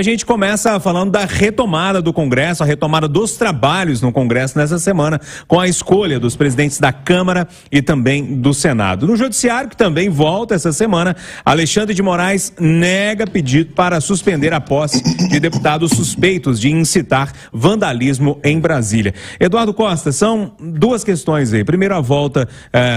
A gente começa falando da retomada do Congresso, a retomada dos trabalhos no Congresso nessa semana, com a escolha dos presidentes da Câmara e também do Senado. No Judiciário, que também volta essa semana, Alexandre de Moraes nega pedido para suspender a posse de deputados suspeitos de incitar vandalismo em Brasília. Eduardo Costa, são duas questões aí. Primeiro, a volta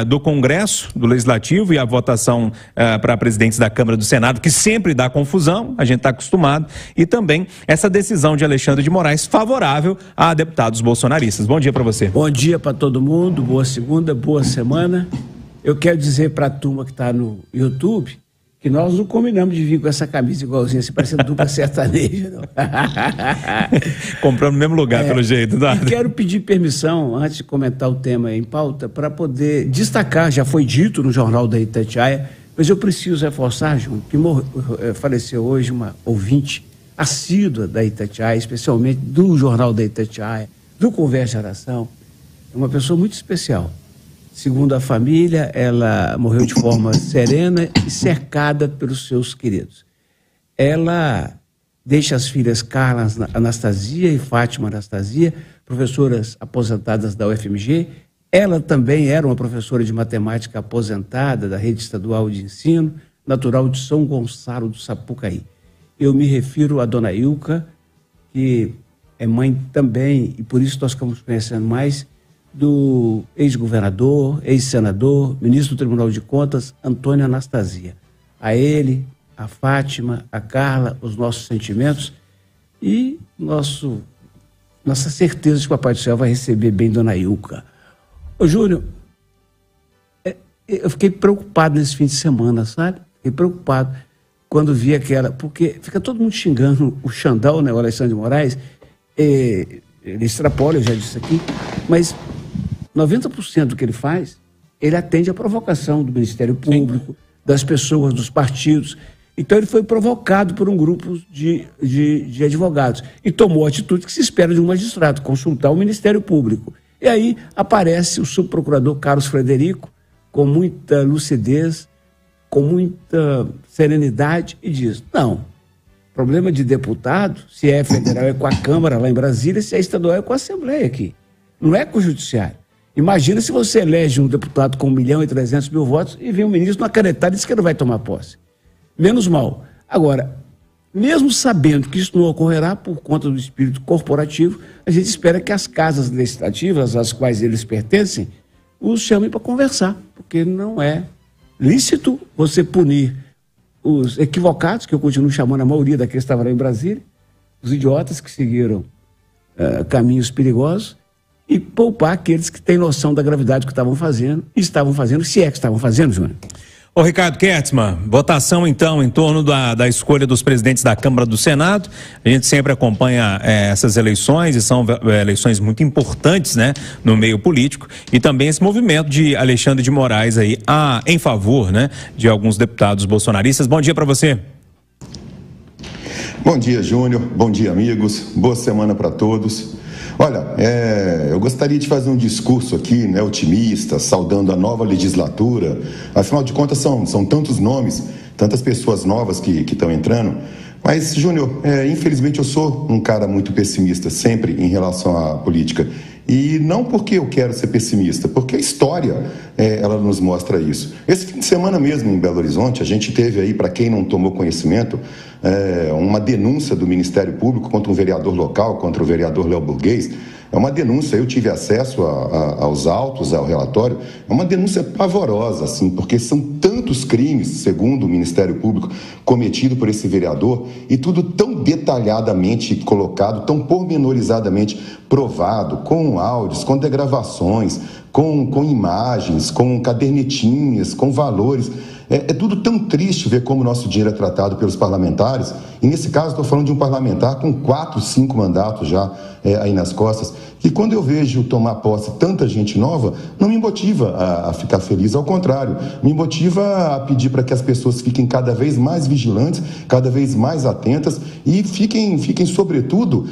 do Congresso, do Legislativo, e a votação para presidentes da Câmara e do Senado, que sempre dá confusão, a gente está acostumado. E também essa decisão de Alexandre de Moraes favorável a deputados bolsonaristas. Bom dia para você. Bom dia para todo mundo, boa segunda, boa semana. Eu quero dizer para a turma que está no YouTube que nós não combinamos de vir com essa camisa igualzinha, assim, parecendo dupla sertaneja, não. Comprando no mesmo lugar, pelo jeito. Tá? E quero pedir permissão, antes de comentar o tema em pauta, para poder destacar, já foi dito no Jornal da Itatiaia, mas eu preciso reforçar, Júnior, que faleceu hoje uma ouvinte assídua da Itatiaia, especialmente do Jornal da Itatiaia, do Conversa e Oração. É uma pessoa muito especial. Segundo a família, ela morreu de forma serena e cercada pelos seus queridos. Ela deixa as filhas Carla Anastasia e Fátima Anastasia, professoras aposentadas da UFMG. Ela também era uma professora de matemática aposentada da Rede Estadual de Ensino, natural de São Gonçalo do Sapucaí. Eu me refiro a dona Ilka, que é mãe também, e por isso nós ficamos conhecendo mais, do ex-governador, ex-senador, ministro do Tribunal de Contas, Antônio Anastasia. A ele, a Fátima, a Carla, os nossos sentimentos e nossa certeza de que o Papai do Céu vai receber bem dona Ilka. Ô, Júnior, eu fiquei preocupado nesse fim de semana, sabe? Fiquei preocupado quando vi aquela, porque fica todo mundo xingando o Xandão, né, o Alexandre de Moraes, ele extrapola, eu já disse aqui, mas 90% do que ele faz, ele atende à provocação do Ministério Público, das pessoas, dos partidos. Então ele foi provocado por um grupo de advogados e tomou a atitude que se espera de um magistrado, consultar o Ministério Público. E aí aparece o subprocurador Carlos Frederico, com muita lucidez, com muita serenidade, e diz: não, problema de deputado, se é federal é com a Câmara lá em Brasília, se é estadual é com a Assembleia aqui, não é com o Judiciário. Imagina se você elege um deputado com 1.300.000 votos e vem um ministro na canetada e diz que ele vai tomar posse. Menos mal. Agora, mesmo sabendo que isso não ocorrerá por conta do espírito corporativo, a gente espera que as casas legislativas, às quais eles pertencem, os chamem para conversar, porque não é lícito você punir os equivocados, que eu continuo chamando a maioria daqueles que estavam lá em Brasília, os idiotas que seguiram caminhos perigosos, e poupar aqueles que têm noção da gravidade do que estavam fazendo, se é que estavam fazendo, Júnior. Ô, Ricardo Kertzmann, votação então em torno da escolha dos presidentes da Câmara e do Senado. A gente sempre acompanha essas eleições, e são eleições muito importantes, né, no meio político, e também esse movimento de Alexandre de Moraes aí em favor, né, de alguns deputados bolsonaristas. Bom dia para você. Bom dia, Júnior. Bom dia, amigos. Boa semana para todos. Olha, eu gostaria de fazer um discurso aqui, né, otimista, saudando a nova legislatura. Afinal de contas, são tantos nomes, tantas pessoas novas que estão entrando. Mas, Júnior, infelizmente eu sou um cara muito pessimista sempre em relação à política. E não porque eu quero ser pessimista, porque a história, ela nos mostra isso. Esse fim de semana mesmo, em Belo Horizonte, a gente teve aí, para quem não tomou conhecimento, uma denúncia do Ministério Público contra um vereador local, contra o vereador Léo Burguês. É uma denúncia, eu tive acesso aos autos, ao relatório, é uma denúncia pavorosa, assim, porque são tantos crimes, segundo o Ministério Público, cometidos por esse vereador, e tudo tão detalhadamente colocado, tão pormenorizadamente provado, com áudios, com degravações, com imagens, com cadernetinhas, com valores. É tudo tão triste ver como o nosso dinheiro é tratado pelos parlamentares, e nesse caso estou falando de um parlamentar com 4, 5 mandatos já aí nas costas, e quando eu vejo tomar posse tanta gente nova, não me motiva a ficar feliz, ao contrário, me motiva a pedir para que as pessoas fiquem cada vez mais vigilantes, cada vez mais atentas, e fiquem sobretudo,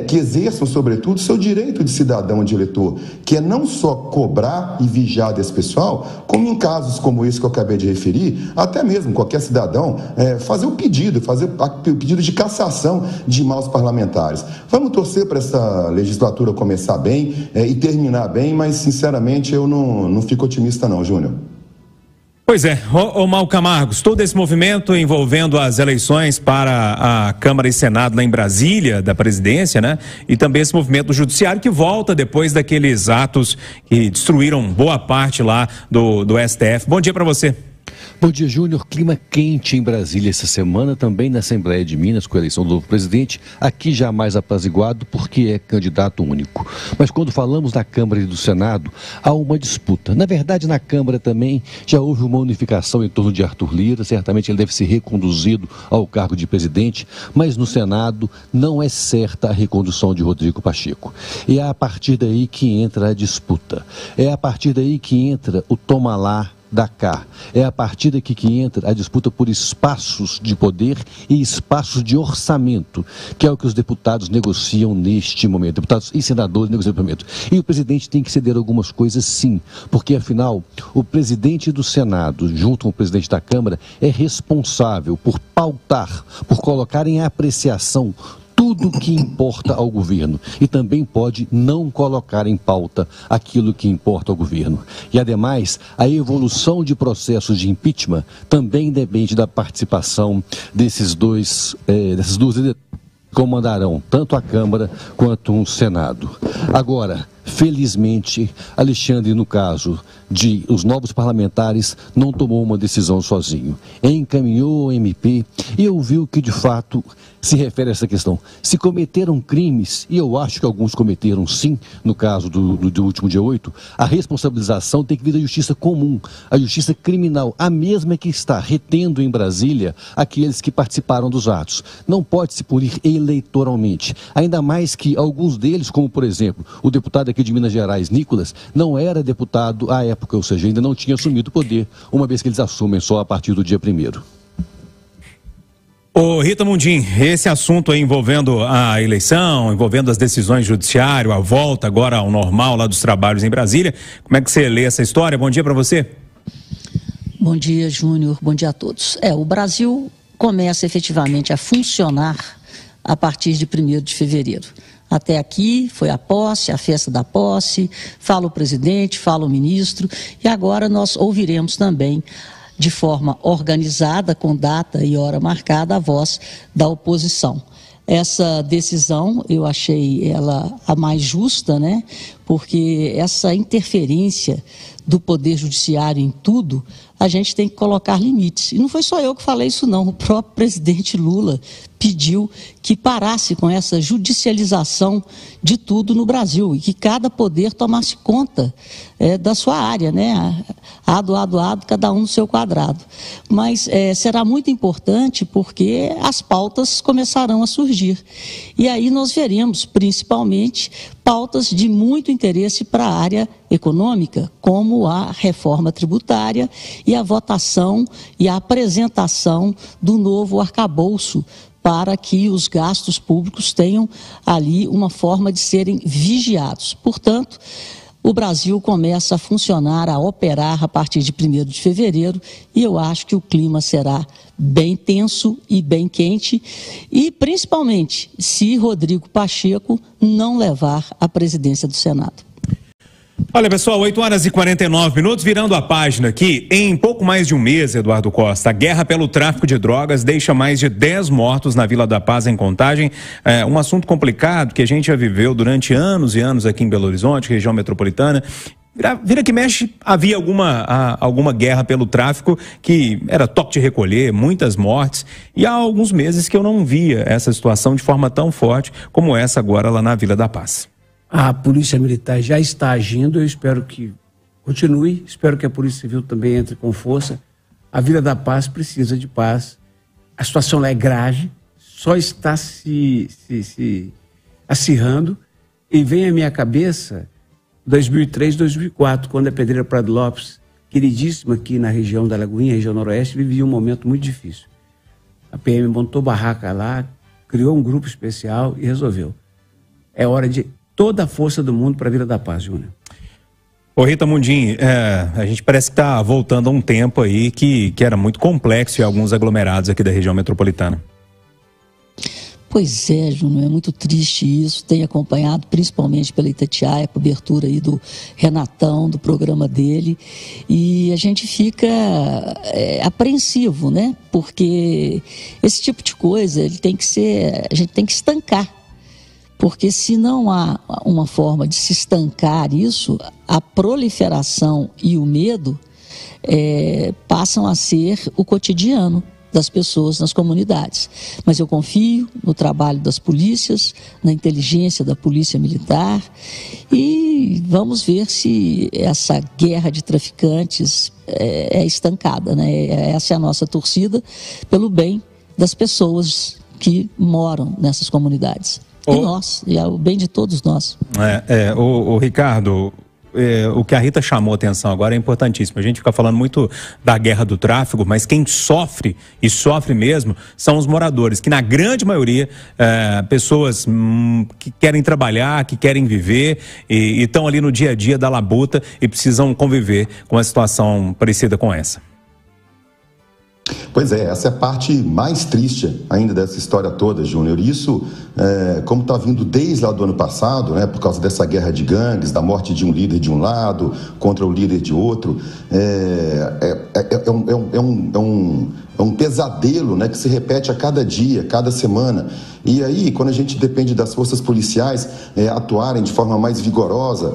que exerçam sobretudo seu direito de cidadão e de eleitor, que é não só cobrar e vigiar desse pessoal, como em casos como esse que eu acabei de referir, até mesmo qualquer cidadão, fazer o pedido de cassação de maus parlamentares. Vamos torcer para essa legislatura começar bem e terminar bem, mas sinceramente eu não fico otimista não, Júnior. Pois é, Mal Camargos, todo esse movimento envolvendo as eleições para a Câmara e Senado lá em Brasília, da presidência, né? E também esse movimento do judiciário que volta depois daqueles atos que destruíram boa parte lá do STF. Bom dia para você. Bom dia, Júnior. Clima quente em Brasília essa semana, também na Assembleia de Minas, com a eleição do novo presidente, aqui já mais apaziguado porque é candidato único. Mas quando falamos da Câmara e do Senado, há uma disputa. Na verdade, na Câmara também já houve uma unificação em torno de Arthur Lira, certamente ele deve ser reconduzido ao cargo de presidente, mas no Senado não é certa a recondução de Rodrigo Pacheco. E é a partir daí que entra a disputa. É a partir daí que entra o toma lá, da cá. É a partir daqui que entra a disputa por espaços de poder e espaços de orçamento, que é o que os deputados negociam neste momento. Deputados e senadores negociam neste momento. E o presidente tem que ceder algumas coisas, sim, porque afinal o presidente do Senado, junto com o presidente da Câmara, é responsável por pautar, por colocar em apreciação tudo que importa ao governo e também pode não colocar em pauta aquilo que importa ao governo. E, ademais, a evolução de processos de impeachment também depende da participação dessas duas que comandarão tanto a Câmara quanto o Senado. Agora, felizmente, Alexandre, no caso de os novos parlamentares, não tomou uma decisão sozinho. Encaminhou o MP e ouviu que, de fato, se refere a essa questão. Se cometeram crimes, e eu acho que alguns cometeram sim, no caso do último dia 8, a responsabilização tem que vir da justiça comum, a justiça criminal, a mesma que está retendo em Brasília aqueles que participaram dos atos. Não pode se punir eleitoralmente, ainda mais que alguns deles, como por exemplo, o deputado aqui de Minas Gerais, Nicolas, não era deputado à época, ou seja, ainda não tinha assumido o poder, uma vez que eles assumem só a partir do dia 1º. Ô Rita Mundim, esse assunto aí envolvendo a eleição, envolvendo as decisões do judiciário, a volta agora ao normal lá dos trabalhos em Brasília, como é que você lê essa história? Bom dia para você. Bom dia, Júnior, bom dia a todos. O Brasil começa efetivamente a funcionar a partir de 1º de fevereiro. Até aqui foi a posse, a festa da posse, fala o presidente, fala o ministro, e agora nós ouviremos também de forma organizada, com data e hora marcada, a voz da oposição. Essa decisão, eu achei ela a mais justa, né? Porque essa interferência do Poder Judiciário em tudo, a gente tem que colocar limites. E não foi só eu que falei isso, não. O próprio presidente Lula pediu que parasse com essa judicialização de tudo no Brasil e que cada poder tomasse conta da sua área, né? Ado, cada um no seu quadrado. Mas será muito importante porque as pautas começarão a surgir. E aí nós veremos, principalmente, pautas de muito interesse para a área econômica, como a reforma tributária e a votação e a apresentação do novo arcabouço para que os gastos públicos tenham ali uma forma de serem vigiados. Portanto, o Brasil começa a funcionar, a operar a partir de 1º de fevereiro e eu acho que o clima será bem tenso e bem quente e principalmente se Rodrigo Pacheco não levar a presidência do Senado. Olha, pessoal, 8h49, virando a página aqui. Em pouco mais de um mês, Eduardo Costa, a guerra pelo tráfico de drogas deixa mais de 10 mortos na Vila da Paz, em Contagem. Um assunto complicado que a gente já viveu durante anos e anos aqui em Belo Horizonte, região metropolitana. Vira que mexe, havia alguma guerra pelo tráfico que era toque de recolher, muitas mortes. E há alguns meses que eu não via essa situação de forma tão forte como essa agora lá na Vila da Paz. A Polícia Militar já está agindo, eu espero que continue, espero que a Polícia Civil também entre com força. A Vila da Paz precisa de paz, a situação lá é grave, só está se acirrando, e vem à minha cabeça 2003, 2004, quando a Pedreira Prado Lopes, queridíssima aqui na região da Lagoinha, região noroeste, vivia um momento muito difícil. A PM montou barraca lá, criou um grupo especial e resolveu. É hora de toda a força do mundo para a Vila da Paz, Júnior. Ô Rita Mundim, a gente parece que está voltando a um tempo aí que era muito complexo em alguns aglomerados aqui da região metropolitana. Pois é, Júnior, é muito triste isso. Tenho acompanhado, principalmente pela Itatiaia, a cobertura aí do Renatão, do programa dele, e a gente fica apreensivo, né? Porque esse tipo de coisa, a gente tem que estancar. Porque se não há uma forma de se estancar isso, a proliferação e o medo passam a ser o cotidiano das pessoas nas comunidades. Mas eu confio no trabalho das polícias, na inteligência da polícia militar, e vamos ver se essa guerra de traficantes é estancada, né? Essa é a nossa torcida pelo bem das pessoas que moram nessas comunidades. E nós, e é o bem de todos nós. O Ricardo, o que a Rita chamou a atenção agora é importantíssimo. A gente fica falando muito da guerra do tráfico, mas quem sofre, e sofre mesmo, são os moradores, que na grande maioria, pessoas que querem trabalhar, que querem viver e estão ali no dia a dia da labuta e precisam conviver com uma situação parecida com essa. Pois é, essa é a parte mais triste ainda dessa história toda, Júnior. Isso, como está vindo desde lá do ano passado, né, por causa dessa guerra de gangues, da morte de um líder de um lado contra o líder de outro, é um pesadelo, né, que se repete a cada dia, cada semana. E aí, quando a gente depende das forças policiais atuarem de forma mais vigorosa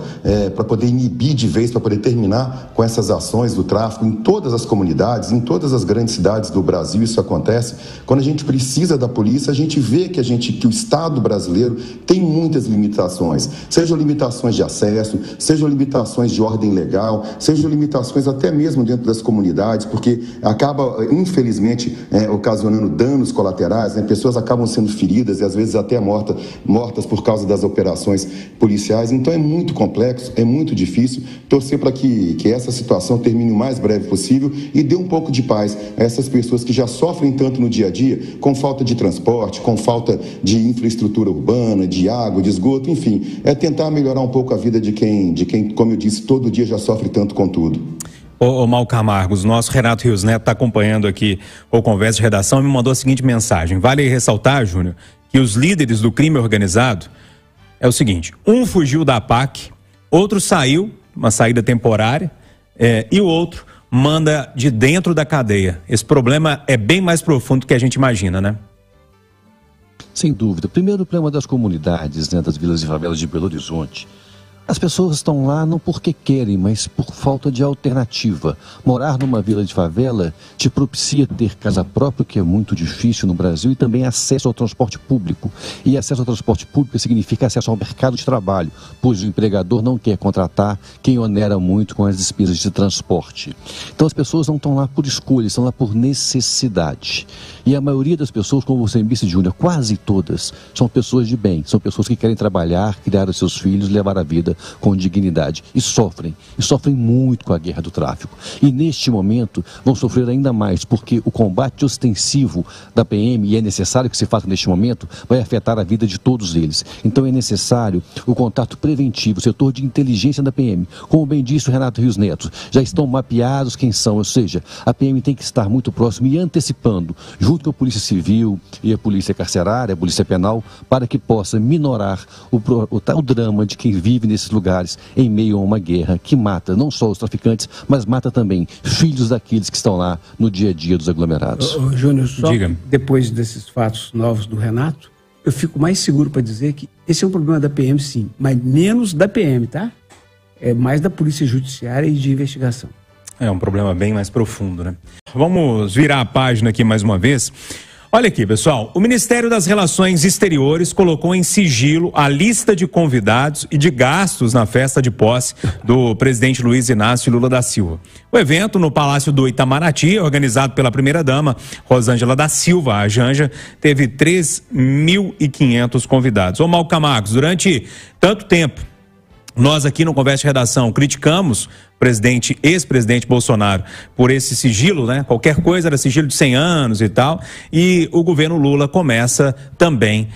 para poder inibir de vez, para poder terminar com essas ações do tráfico em todas as comunidades, em todas as grandes cidades do Brasil, isso acontece. Quando a gente precisa da polícia, a gente vê que o Estado brasileiro tem muitas limitações, sejam limitações de acesso, sejam limitações de ordem legal, sejam limitações até mesmo dentro das comunidades, porque acaba, infelizmente, ocasionando danos colaterais, né? Pessoas acabam sendo feridas e às vezes até mortas por causa das operações policiais. Então é muito complexo, é muito difícil. Torcer para que essa situação termine o mais breve possível e dê um pouco de paz a essas pessoas que já sofrem tanto no dia a dia, com falta de transporte, com falta de infraestrutura urbana, de água, de esgoto, enfim, é tentar melhorar um pouco a vida de quem, como eu disse, todo dia já sofre tanto com tudo. Ô Mal Camargos, nosso Renato Rios Neto está acompanhando aqui o Conversa de Redação e me mandou a seguinte mensagem. Vale ressaltar, Júnior, que os líderes do crime organizado é o seguinte: um fugiu da APAC, outro saiu, uma saída temporária, e o outro manda de dentro da cadeia. Esse problema é bem mais profundo do que a gente imagina, né? Sem dúvida. Primeiro, o problema das comunidades, né, das vilas e favelas de Belo Horizonte. As pessoas estão lá não porque querem, mas por falta de alternativa. Morar numa vila de favela te propicia ter casa própria, que é muito difícil no Brasil, e também acesso ao transporte público. E acesso ao transporte público significa acesso ao mercado de trabalho, pois o empregador não quer contratar quem onera muito com as despesas de transporte. Então as pessoas não estão lá por escolha, estão lá por necessidade. E a maioria das pessoas, como você me disse, Júnior, quase todas, são pessoas de bem, são pessoas que querem trabalhar, criar os seus filhos, levar a vida com dignidade, e sofrem muito com a guerra do tráfico. E neste momento vão sofrer ainda mais, porque o combate ostensivo da PM, e é necessário que se faça neste momento, vai afetar a vida de todos eles. Então é necessário o contato preventivo, o setor de inteligência da PM. Como bem disse o Renato Rios Neto, já estão mapeados quem são, ou seja, a PM tem que estar muito próximo e antecipando, junto com a Polícia Civil e a Polícia Carcerária, a Polícia Penal, para que possa minorar o tal drama de quem vive nesses lugares em meio a uma guerra que mata não só os traficantes, mas mata também filhos daqueles que estão lá no dia a dia dos aglomerados. Júnior, só depois desses fatos novos do Renato, eu fico mais seguro para dizer que esse é um problema da PM, sim, mas menos da PM, tá? É mais da Polícia Judiciária e de investigação. É um problema bem mais profundo, né? Vamos virar a página aqui mais uma vez. Olha aqui, pessoal, o Ministério das Relações Exteriores colocou em sigilo a lista de convidados e de gastos na festa de posse do presidente Luiz Inácio Lula da Silva. O evento no Palácio do Itamaraty, organizado pela primeira-dama Rosângela da Silva, a Janja, teve 3.500 convidados. Ô Mal Camargos, durante tanto tempo, Nós aqui no Conversa de Redação criticamos o ex-presidente Bolsonaro por esse sigilo, né? Qualquer coisa era sigilo de 100 anos e tal. E o governo Lula começa também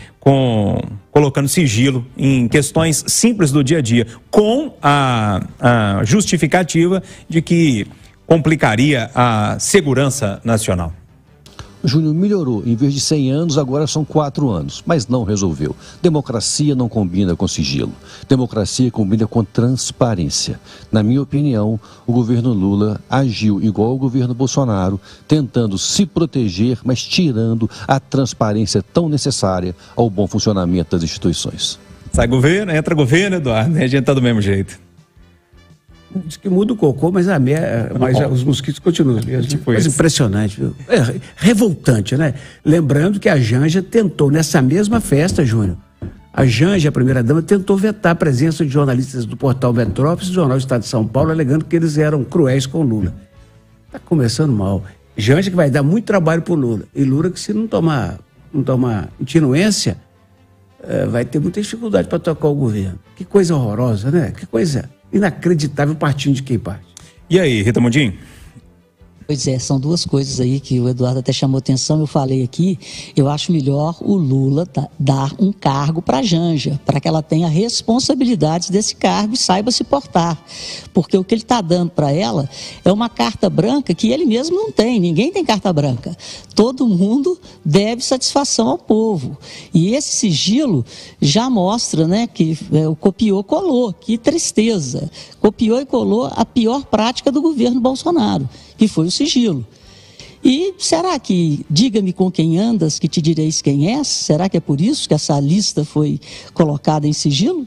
colocando sigilo em questões simples do dia a dia, com a justificativa de que complicaria a segurança nacional. Júnior, melhorou. Em vez de 100 anos, agora são 4 anos. Mas não resolveu. Democracia não combina com sigilo. Democracia combina com transparência. Na minha opinião, o governo Lula agiu igual ao governo Bolsonaro, tentando se proteger, mas tirando a transparência tão necessária ao bom funcionamento das instituições. Sai governo, entra governo, Eduardo. A gente tá do mesmo jeito. Diz que muda o cocô, mas os mosquitos continuam mesmo. Tipo Mas impressionante, viu? Revoltante, né? Lembrando que a Janja tentou, nessa mesma festa, Júnior, a Janja, a primeira-dama, tentou vetar a presença de jornalistas do portal Metrópolis e do Jornal Estado de São Paulo, alegando que eles eram cruéis com Lula. Está começando mal. Janja que vai dar muito trabalho para o Lula. E Lula que, se não tomar itinuência, vai ter muita dificuldade para tocar o governo. Que coisa horrorosa, né? Que coisa inacreditável, partindo de quem parte. E aí, Rita Mundim? Pois é, são duas coisas aí que o Eduardo até chamou atenção, eu falei aqui. Eu acho melhor o Lula dar um cargo para a Janja, para que ela tenha responsabilidades desse cargo e saiba se portar. Porque o que ele está dando para ela é uma carta branca que ele mesmo não tem, ninguém tem carta branca. Todo mundo deve satisfação ao povo. E esse sigilo já mostra, né, que o copiou-colou, que tristeza. Copiou e colou a pior prática do governo Bolsonaro, que foi o sigilo. E será que, diga-me com quem andas, que te direis quem és? Será que é por isso que essa lista foi colocada em sigilo?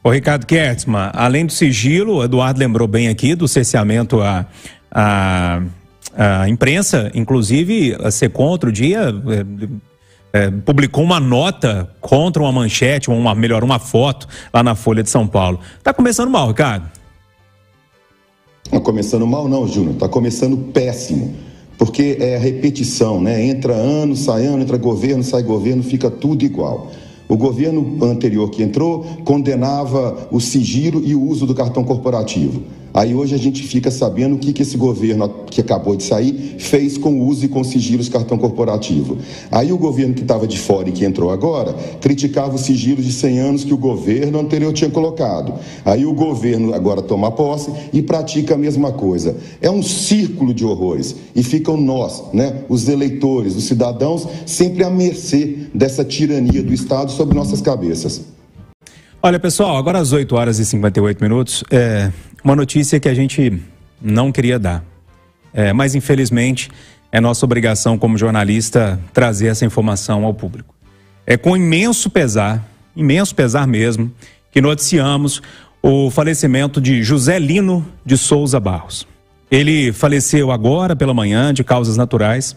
Ô Ricardo Kertzmann, além do sigilo, o Eduardo lembrou bem aqui do cerceamento à imprensa, inclusive a Secontra, o dia publicou uma nota contra uma manchete, uma foto lá na Folha de São Paulo. Tá começando mal, Ricardo? Não está começando mal não, Júnior, está começando péssimo, porque é a repetição, né? Entra ano, entra governo, sai governo, fica tudo igual. O governo anterior que entrou condenava o sigilo e o uso do cartão corporativo. Aí hoje a gente fica sabendo o que esse governo que acabou de sair fez com o uso e com o sigilo do cartão corporativo. Aí o governo que estava de fora e que entrou agora criticava o sigilo de 100 anos que o governo anterior tinha colocado. Aí o governo agora toma posse e pratica a mesma coisa. É um círculo de horrores e ficam nós, né, os eleitores, os cidadãos, sempre à mercê dessa tirania do Estado sobre nossas cabeças. Olha, pessoal, agora às 8 horas e 58 minutos, uma notícia que a gente não queria dar. Mas, infelizmente, é nossa obrigação como jornalista trazer essa informação ao público. É com imenso pesar mesmo, que noticiamos o falecimento de José Lino de Souza Barros. Ele faleceu agora pela manhã de causas naturais.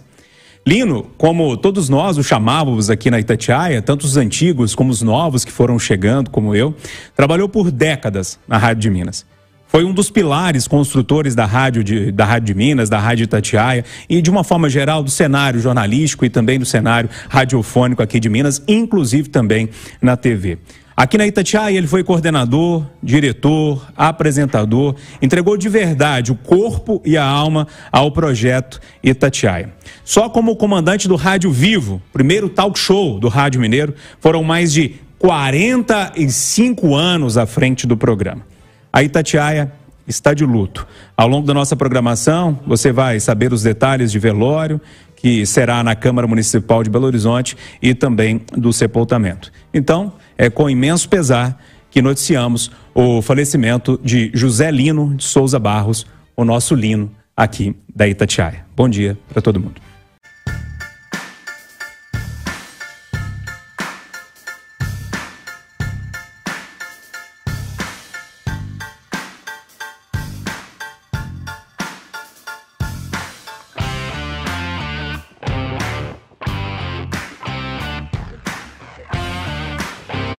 Lino, como todos nós o chamávamos aqui na Itatiaia, tanto os antigos como os novos que foram chegando, como eu, trabalhou por décadas na Rádio de Minas. Foi um dos pilares construtores da Rádio de Minas, da Rádio Itatiaia e, de uma forma geral, do cenário jornalístico e também do cenário radiofônico aqui de Minas, inclusive também na TV. Aqui na Itatiaia ele foi coordenador, diretor, apresentador, entregou de verdade o corpo e a alma ao projeto Itatiaia. Só como comandante do Rádio Vivo, primeiro talk show do Rádio Mineiro, foram mais de 45 anos à frente do programa. A Itatiaia está de luto. Ao longo da nossa programação, você vai saber os detalhes de velório, que será na Câmara Municipal de Belo Horizonte, e também do sepultamento. Então, é com imenso pesar que noticiamos o falecimento de José Lino de Souza Barros, o nosso Lino aqui da Itatiaia. Bom dia para todo mundo.